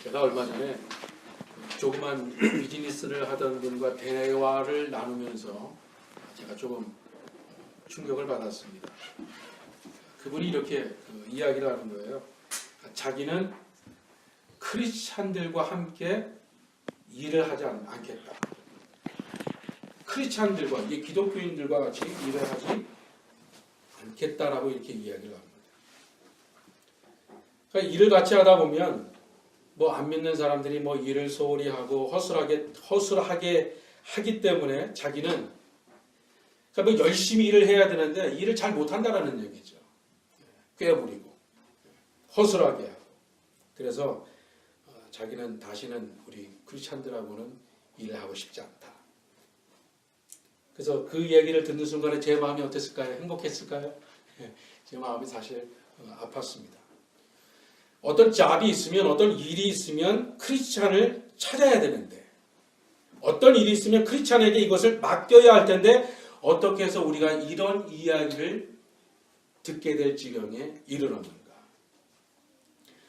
제가 얼마 전에 조그만 비즈니스를 하던 분과 대화를 나누면서 제가 조금 충격을 받았습니다. 그분이 이렇게 이야기를 하는 거예요. 자기는 크리스찬들과 함께 일을 하지 않겠다. 크리스찬들과 기독교인들과 같이 일을 하지 않겠다라고 이렇게 이야기를 합니다. 그러니까 일을 같이 하다 보면 안 믿는 사람들이 일을 소홀히 하고 허술하게 하기 때문에 자기는 그러니까 열심히 일을 해야 되는데 일을 잘 못한다라는 얘기죠. 꾀부리고 허술하게 하고 그래서 자기는 다시는 우리 크리스찬들하고는 일을 하고 싶지 않다. 그래서 그 얘기를 듣는 순간에 제 마음이 어땠을까요? 행복했을까요? 제 마음이 사실 아팠습니다. 어떤 잡이 있으면 어떤 일이 있으면 크리스찬을 찾아야 되는데 어떤 일이 있으면 크리스찬에게 이것을 맡겨야 할 텐데 어떻게 해서 우리가 이런 이야기를 듣게 될 지경에 이르렀는가.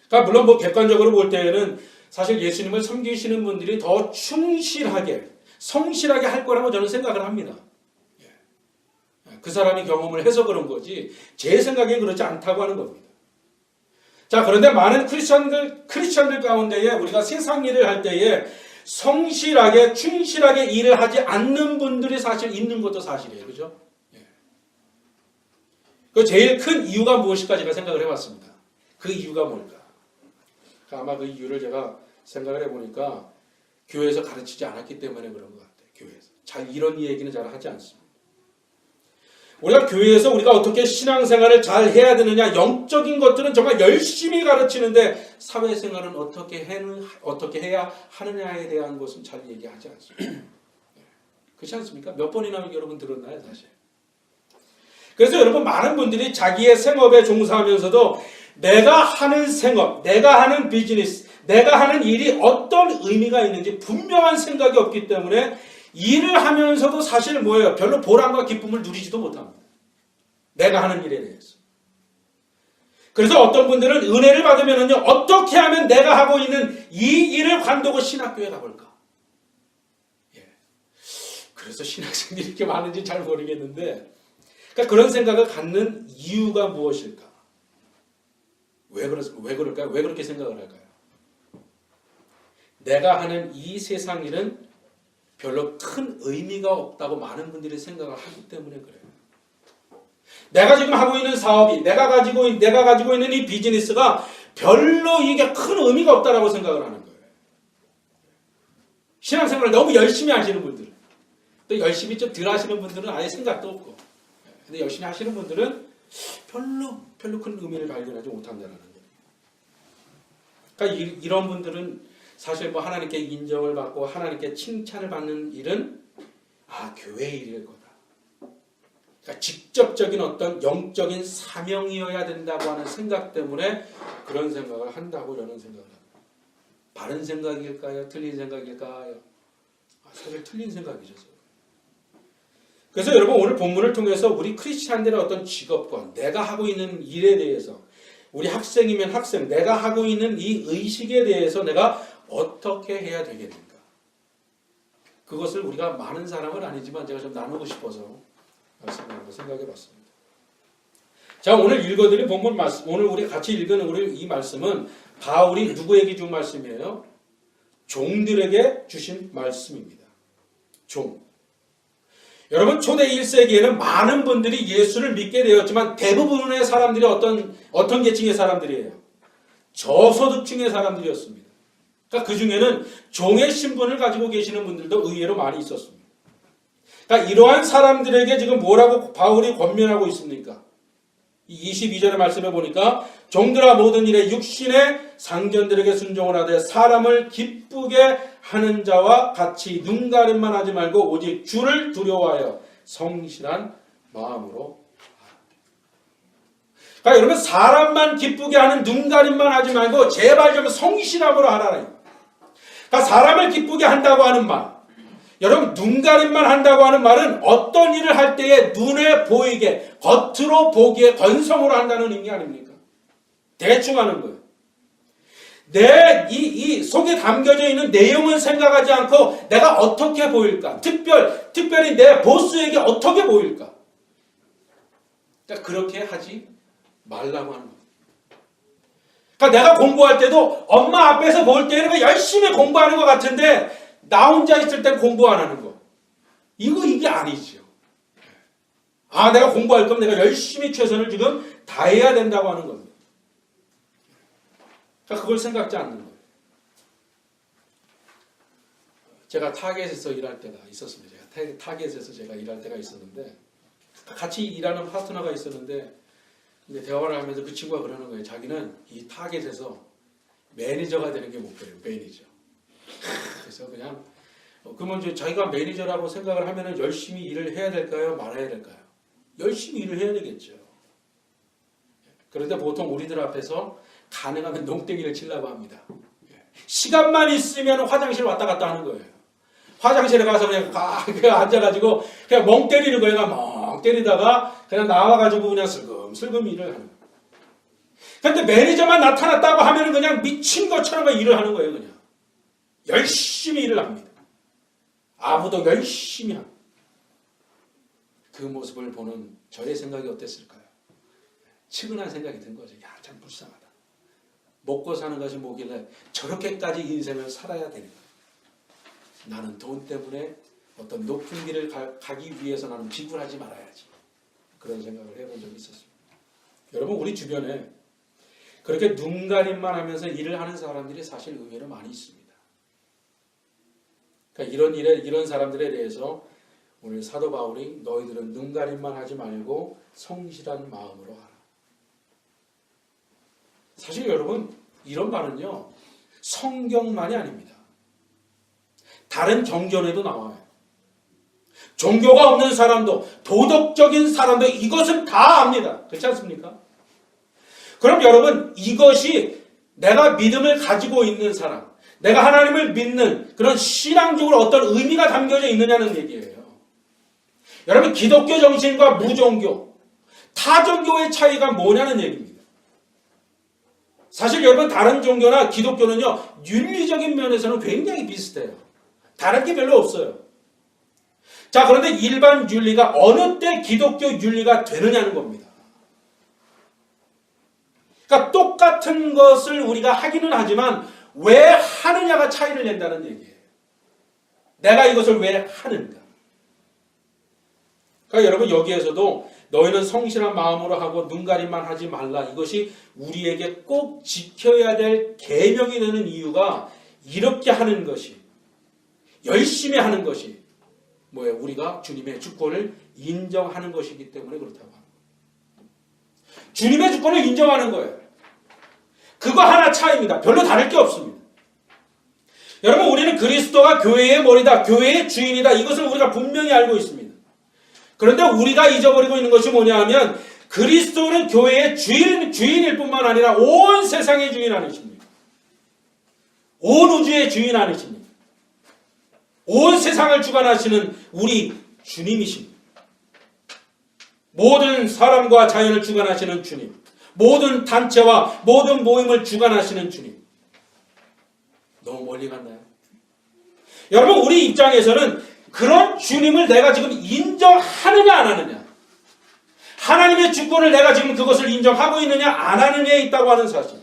그러니까 물론 객관적으로 볼 때에는 사실 예수님을 섬기시는 분들이 더 충실하게 성실하게 할 거라고 저는 생각을 합니다. 그 사람이 경험을 해서 그런 거지 제 생각엔 그렇지 않다고 하는 겁니다. 자, 그런데 많은 크리스천들 가운데에 우리가 세상 일을 할 때에 성실하게 충실하게 일을 하지 않는 분들이 사실 있는 것도 사실이에요. 그죠? 그 제일 큰 이유가 무엇일까 제가 생각을 해봤습니다. 그 이유가 뭘까? 아마 그 이유를 제가 생각을 해보니까 교회에서 가르치지 않았기 때문에 그런 것 같아요. 교회에서. 잘 이런 얘기는 잘 하지 않습니다. 우리가 교회에서 우리가 어떻게 신앙생활을 잘 해야 되느냐 영적인 것들은 정말 열심히 가르치는데 사회생활은 어떻게 해야 하느냐에 대한 것은 잘 얘기하지 않습니다. 그렇지 않습니까? 몇 번이나 여러분 들었나요 사실? 그래서 여러분 많은 분들이 자기의 생업에 종사하면서도 내가 하는 생업, 내가 하는 비즈니스, 내가 하는 일이 어떤 의미가 있는지 분명한 생각이 없기 때문에 일을 하면서도 사실 별로 보람과 기쁨을 누리지도 못합니다. 내가 하는 일에 대해서. 그래서 어떤 분들은 은혜를 받으면요, 어떻게 하면 내가 하고 있는 이 일을 관두고 신학교에 가볼까? 그래서 신학생들이 이렇게 많은지 잘 모르겠는데, 그러니까 그런 생각을 갖는 이유가 무엇일까? 왜 그럴까요? 왜 그렇게 생각을 할까요? 내가 하는 이 세상 일은 별로 큰 의미가 없다고 많은 분들이 생각을 하기 때문에 그래요. 내가 지금 하고 있는 사업이, 내가 가지고 있는 이 비즈니스가 별로 이게 큰 의미가 없다라고 생각을 하는 거예요. 신앙생활을 너무 열심히 하시는 분들, 또 열심히 좀 덜 하시는 분들은 아예 생각도 없고, 근데 열심히 하시는 분들은 별로 큰 의미를 발견하지 못한다는 거예요. 그러니까 이런 분들은 사실 하나님께 인정을 받고 하나님께 칭찬을 받는 일은 교회 일일 거다. 그러니까 직접적인 어떤 영적인 사명이어야 된다고 하는 생각 때문에 그런 생각을 한다고 저는 생각을 합니다. 바른 생각일까요? 틀린 생각일까요? 사실 틀린 생각이죠. 그래서 여러분 오늘 본문을 통해서 우리 크리스찬들의 어떤 직업과 내가 하고 있는 일에 대해서 우리 학생이면 학생, 내가 하고 있는 이 의식에 대해서 내가 어떻게 해야 되겠는가? 그것을 우리가 많은 사람은 아니지만 제가 좀 나누고 싶어서 생각해 봤습니다. 자, 오늘 읽어드린 본문 말씀, 오늘 우리 같이 읽은 이 말씀은 바울이 누구에게 준 말씀이에요? 종들에게 주신 말씀입니다. 종. 여러분 초대 1세기에는 많은 분들이 예수를 믿게 되었지만 대부분의 사람들이 어떤 계층의 사람들이에요? 저소득층의 사람들이었습니다. 그러니까 그 중에는 종의 신분을 가지고 계시는 분들도 의외로 많이 있었습니다. 그러니까 이러한 사람들에게 지금 뭐라고 바울이 권면하고 있습니까? 22절의 말씀에 보니까 종들아 모든 일에 육신의 상전들에게 순종을 하되 사람을 기쁘게 하는 자와 같이 눈가림만 하지 말고 오직 주를 두려워하여 성실한 마음으로 하라. 그러니까 여러분 사람만 기쁘게 하는 눈가림만 하지 말고 제발 좀 성실함으로 하라. 그러니까 사람을 기쁘게 한다고 하는 말, 여러분 눈가림만 한다고 하는 말은 어떤 일을 할 때에 눈에 보이게 겉으로 보기에 건성으로 한다는 의미 아닙니까? 대충 하는 거예요. 이 속에 담겨져 있는 내용은 생각하지 않고 내가 어떻게 보일까? 특별히 내 보스에게 어떻게 보일까? 그러니까 그렇게 하지 말라고 하는 거예요. 그러니까 내가 공부할 때도 엄마 앞에서 볼 때는 열심히 공부하는 것 같은데 나 혼자 있을 땐 공부 안 하는 거. 이게 아니죠. 내가 공부할 거면 내가 열심히 최선을 지금 다해야 된다고 하는 겁니다. 그러니까 그걸 생각지 않는 거예요. 제가 타겟에서 일할 때가 있었습니다. 제가 타겟에서 제가 일할 때가 있었는데 같이 일하는 파트너가 있었는데 근데 대화를 하면서 그 친구가 그러는 거예요. 자기는 이 타겟에서 매니저가 되는 게 목표예요. 매니저. 그래서 그냥 그러면 이제 자기가 매니저라고 생각을 하면은 열심히 일을 해야 될까요? 말아야 될까요? 열심히 일을 해야 되겠죠. 그런데 보통 우리들 앞에서 가능하면 농땡이를 치려고 합니다. 시간만 있으면 화장실 왔다 갔다 하는 거예요. 화장실에 가서 그냥 앉아가지고 그냥 멍 때리는 거예요. 멍 때리다가 그냥 나와가지고 그냥 슬금슬금 일을 하는 거예요. 근데 매니저만 나타났다고 하면 그냥 미친 것처럼 일을 하는 거예요. 그냥 열심히 일을 합니다. 아무도 열심히 합니다. 그 모습을 보는 저의 생각이 어땠을까요? 측은한 생각이 든 거죠. 야, 참 불쌍하다. 먹고 사는 것이 뭐길래 저렇게까지 인생을 살아야 되는가. 나는 돈 때문에 어떤 높은 길을 가기 위해서 나는 비굴하지 말아야지. 그런 생각을 해본 적이 있었습니다. 여러분 우리 주변에 그렇게 눈가림만 하면서 일을 하는 사람들이 사실 의외로 많이 있습니다. 그러니까 이런 사람들에 대해서 오늘 사도 바울이 너희들은 눈가림만 하지 말고 성실한 마음으로 하라. 사실 여러분 이런 말은요 성경만이 아닙니다. 다른 경전에도 나와요. 종교가 없는 사람도 도덕적인 사람도 이것은 다 압니다. 그렇지 않습니까? 그럼 여러분 이것이 내가 믿음을 가지고 있는 사람, 내가 하나님을 믿는 그런 신앙적으로 어떤 의미가 담겨져 있느냐는 얘기예요. 여러분 기독교 정신과 무종교, 타종교의 차이가 뭐냐는 얘기입니다. 사실 여러분 다른 종교나 기독교는요 윤리적인 면에서는 굉장히 비슷해요. 다른 게 별로 없어요. 자, 그런데 일반 윤리가 어느 때 기독교 윤리가 되느냐는 겁니다. 그러니까 똑같은 것을 우리가 하기는 하지만 왜 하느냐가 차이를 낸다는 얘기예요. 내가 이것을 왜 하는가. 그러니까 여러분 여기에서도 너희는 성실한 마음으로 하고 눈가림만 하지 말라. 이것이 우리에게 꼭 지켜야 될 계명이 되는 이유가 이렇게 하는 것이 열심히 하는 것이 뭐예요? 우리가 주님의 주권을 인정하는 것이기 때문에 그렇다고 합니다. 주님의 주권을 인정하는 거예요. 그거 하나 차이입니다. 별로 다를 게 없습니다. 여러분 우리는 그리스도가 교회의 머리다. 교회의 주인이다. 이것을 우리가 분명히 알고 있습니다. 그런데 우리가 잊어버리고 있는 것이 뭐냐 하면 그리스도는 교회의 주인일 뿐만 아니라 온 세상의 주인 아니십니까? 온 우주의 주인 아니십니까? 온 세상을 주관하시는 우리 주님이십니다. 모든 사람과 자연을 주관하시는 주님, 모든 단체와 모든 모임을 주관하시는 주님. 너무 멀리 갔나요? 여러분 우리 입장에서는 그런 주님을 내가 지금 인정하느냐 안 하느냐, 하나님의 주권을 내가 지금 그것을 인정하고 있느냐 안 하느냐에 있다고 하는 사실.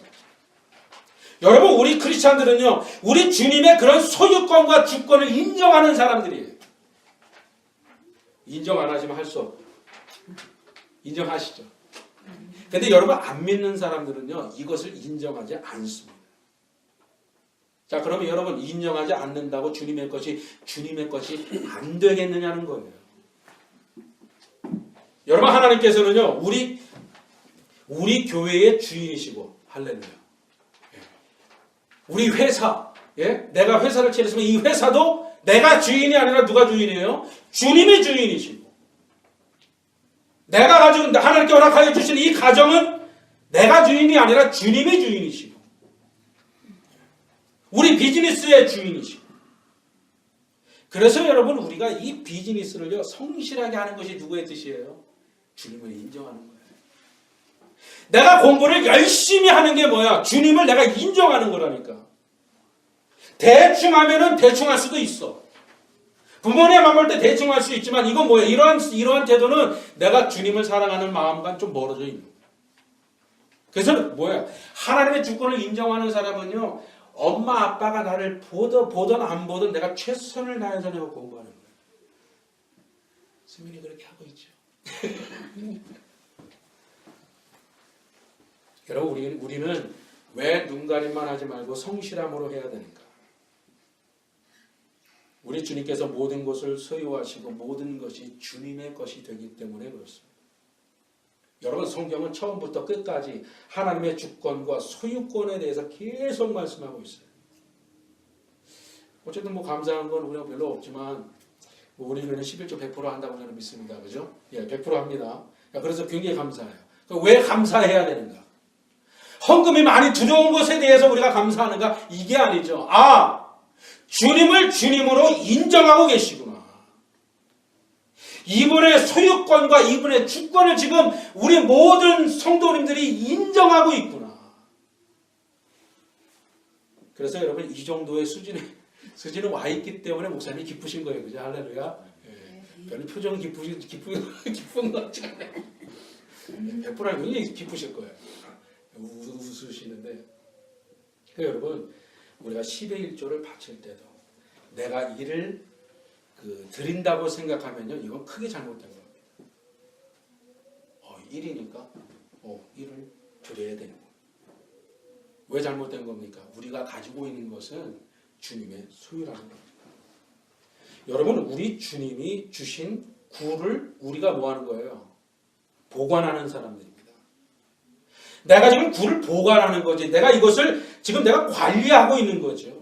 여러분 우리 크리스찬들은요 우리 주님의 그런 소유권과 주권을 인정하는 사람들이에요. 인정 안 하시면 할 수 없고 인정하시죠. 근데 여러분 안 믿는 사람들은요 이것을 인정하지 않습니다. 자, 그러면 여러분 인정하지 않는다고 주님의 것이 안 되겠느냐는 거예요. 여러분 하나님께서는요 우리 교회의 주인이시고, 할렐루야. 우리 회사, 내가 회사를 차렸으면 이 회사도 내가 주인이 아니라 누가 주인이에요? 주님이 주인이시고, 내가 가지고 하나님께 허락하여 주신 이 가정은 내가 주인이 아니라 주님이 주인이시고, 우리 비즈니스의 주인이시고. 그래서 여러분 우리가 이 비즈니스를요 성실하게 하는 것이 누구의 뜻이에요? 주님을 인정하는 거예요. 내가 공부를 열심히 하는 게 뭐야? 주님을 내가 인정하는 거라니까. 대충 하면은 대충 할 수도 있어. 부모님 안 볼 때 대충 할 수 있지만 이건 뭐야? 이러한 태도는 내가 주님을 사랑하는 마음과 좀 멀어져 있는 거야. 그래서 뭐야? 하나님의 주권을 인정하는 사람은요, 엄마 아빠가 나를 보든 안 보든 내가 최선을 다해서 내가 공부하는 거야. 수민이 그렇게 하고 있죠. 여러분, 우리는 왜 눈가림만 하지 말고 성실함으로 해야 되는가? 우리 주님께서 모든 것을 소유하시고 모든 것이 주님의 것이 되기 때문에 그렇습니다. 여러분, 성경은 처음부터 끝까지 하나님의 주권과 소유권에 대해서 계속 말씀하고 있어요. 어쨌든 감사한 건 우리가 별로 없지만 우리는 11조 100% 한다고 저는 믿습니다. 그죠? 예, 100% 합니다. 그래서 굉장히 감사해요. 왜 감사해야 되는가? 헌금이 많이 들어온 것에 대해서 우리가 감사하는가? 이게 아니죠. 주님을 주님으로 인정하고 계시구나. 이분의 소유권과 이분의 주권을 지금 우리 모든 성도님들이 인정하고 있구나. 그래서 여러분, 이 정도의 수준은 와 있기 때문에 목사님이 기쁘신 거예요. 그죠? 할렐루야. 예. 별로 표정은 기쁜 것 같지 않아요. 100% 굉장히 기쁘실 거예요. 웃으시는데. 여러분, 우리가 10의 1조를 바칠 때도 내가 이를 드린다고 생각하면요, 이건 크게 잘못된 겁니다. 1이니까 1을 드려야 되는 거예요. 왜 잘못된 겁니까? 우리가 가지고 있는 것은 주님의 소유라는 겁니다. 여러분, 우리 주님이 주신 구를 우리가 뭐 하는 거예요? 보관하는 사람들입니다. 내가 지금 구를 보관하는 거지. 내가 이것을 지금 내가 관리하고 있는 거죠.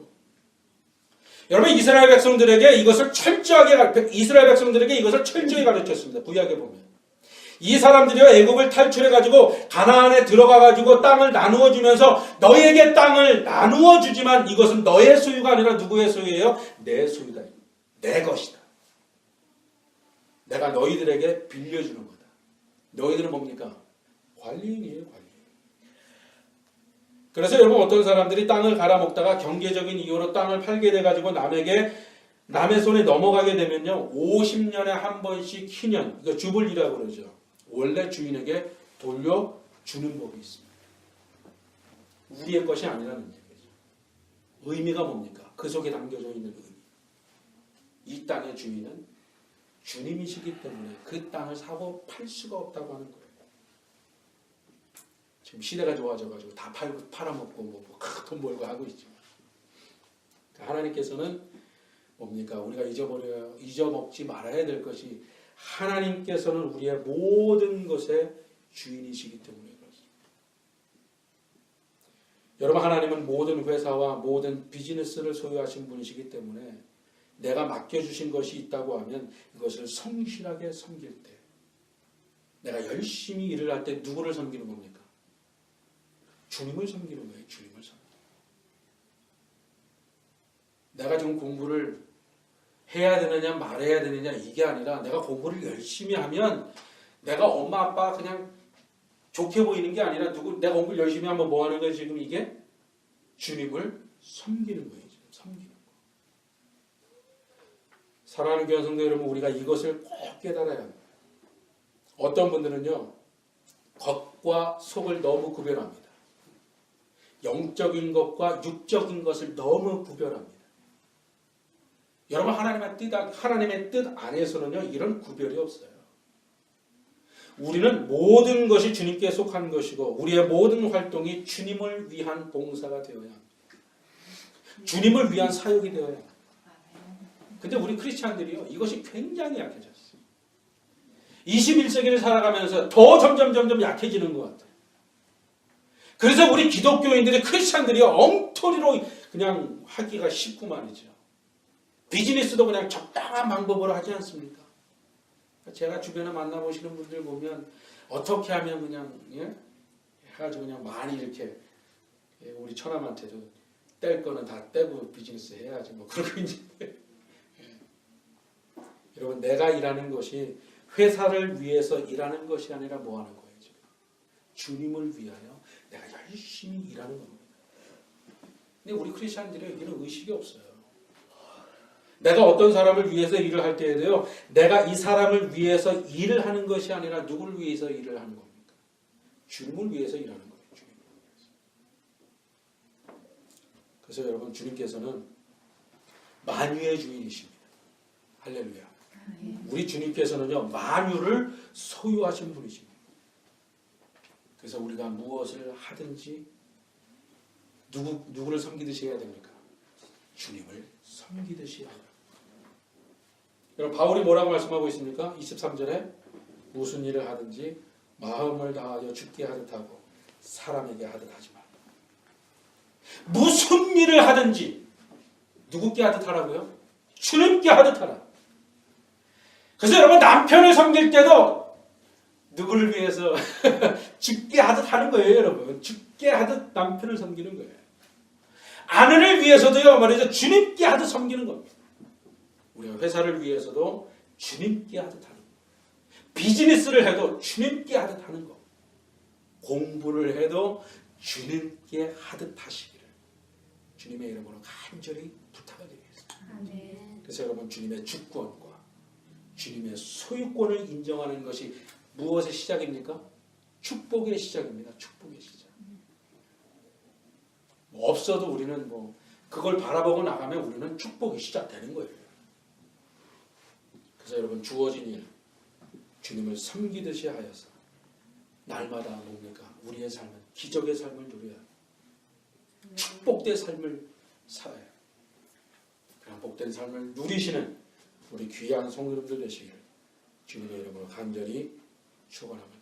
여러분, 이스라엘 백성들에게 이것을 철저히 가르쳤습니다. 구약에 보면. 이 사람들이요, 애굽을 탈출해가지고 가나안에 들어가가지고 땅을 나누어 주면서 너희에게 땅을 나누어 주지만 이것은 너의 소유가 아니라 누구의 소유예요? 내 소유다. 내 것이다. 내가 너희들에게 빌려주는 거다. 너희들은 뭡니까? 관리인이에요, 관리인. 그래서 여러분, 어떤 사람들이 땅을 갈아먹다가 경제적인 이유로 땅을 팔게 돼가지고 남의 손에 넘어가게 되면요, 50년에 한 번씩 희년, 이거 주불이라고 그러죠. 원래 주인에게 돌려주는 법이 있습니다. 우리의 것이 아니라는 얘기죠. 의미가 뭡니까? 그 속에 담겨져 있는 의미. 이 땅의 주인은 주님이시기 때문에 그 땅을 사고 팔 수가 없다고 하는 거예요. 지금 시대가 좋아져가지고 다 팔아먹고 돈 벌고 하고 있죠. 하나님께서는 뭡니까? 우리가 잊어먹지 말아야 될 것이, 하나님께서는 우리의 모든 것의 주인이시기 때문에 그렇습니다. 여러분, 하나님은 모든 회사와 모든 비즈니스를 소유하신 분이시기 때문에 내가 맡겨주신 것이 있다고 하면 이것을 성실하게 섬길 때, 내가 열심히 일을 할 때 누구를 섬기는 겁니까? 주님을 섬기는 거예요. 주님을 섬기는. 내가 지금 공부를 해야 되느냐 말해야 되느냐 이게 아니라, 내가 공부를 열심히 하면 내가 엄마 아빠 그냥 좋게 보이는 게 아니라 내가 공부를 열심히 하면 뭐 하는 거예요? 지금 이게 주님을 섬기는 거예요. 섬기는 거. 사랑하는 교회 성도 여러분, 우리가 이것을 꼭 깨달아야 합니다. 어떤 분들은요, 겉과 속을 너무 구별합니다. 영적인 것과 육적인 것을 너무 구별합니다. 여러분, 하나님의 뜻 안에서는요, 이런 구별이 없어요. 우리는 모든 것이 주님께 속한 것이고, 우리의 모든 활동이 주님을 위한 봉사가 되어야 합니다. 주님을 위한 사역이 되어야 합니다. 근데 우리 크리스찬들이요, 이것이 굉장히 약해졌어요. 21세기를 살아가면서 더 점점 약해지는 것 같아요. 그래서 우리 기독교인들이, 크리스찬들이 엉터리로 그냥 하기가 쉽고 말이죠. 비즈니스도 그냥 적당한 방법으로 하지 않습니까? 제가 주변에 만나보시는 분들 보면 어떻게 하면 그냥 해가지고 그냥 많이 이렇게, 우리 처남한테도 뗄 거는 다 떼고 비즈니스 해야지 그러고 있는데, 여러분, 내가 일하는 것이 회사를 위해서 일하는 것이 아니라 뭐 하는 거예요? 지금? 주님을 위하여 내가 열심히 일하는 겁니다. 근데 우리 크리스천들이 여기는 의식이 없어요. 내가 어떤 사람을 위해서 일을 할 때에도요, 내가 이 사람을 위해서 일을 하는 것이 아니라 누구를 위해서 일을 하는 겁니까? 주님을 위해서 일하는 거예요. 주님을 위해서. 그래서 여러분, 주님께서는 만유의 주인이십니다. 할렐루야. 우리 주님께서는요, 만유를 소유하신 분이십니다. 그래서 우리가 무엇을 하든지 누구를 섬기듯이 해야 됩니까? 주님을 섬기듯이 해야 됩니다. 여러분, 바울이 뭐라고 말씀하고 있습니까? 23절에 무슨 일을 하든지 마음을 다하여 죽게 하듯 하고 사람에게 하듯 하지 말라. 무슨 일을 하든지 누구께 하듯 하라고요? 주님께 하듯 하라. 그래서 여러분, 남편을 섬길 때도 누구를 위해서 죽게 하듯 하는 거예요, 여러분. 죽게 하듯 남편을 섬기는 거예요. 아내를 위해서도요, 말이죠, 주님께 하듯 섬기는 겁니다. 우리가 회사를 위해서도 주님께 하듯 하는 거. 비즈니스를 해도 주님께 하듯 하는 거. 공부를 해도 주님께 하듯 하시기를 주님의 이름으로 간절히 부탁을 드리겠습니다. 아멘. 그래서 여러분, 주님의 주권과 주님의 소유권을 인정하는 것이 무엇의 시작입니까? 축복의 시작입니다. 축복의 시작. 없어도 우리는 그걸 바라보고 나가면 우리는 축복이 시작되는 거예요. 그래서 여러분, 주어진 일, 주님을 섬기듯이 하여서 날마다 뭡니까? 우리의 삶은 기적의 삶을 누려야 축복된 삶을 살아야 그런 복된 삶을 누리시는 우리 귀한 성도님들 되시기를 주님의 이름으로 간절히 축원합니다.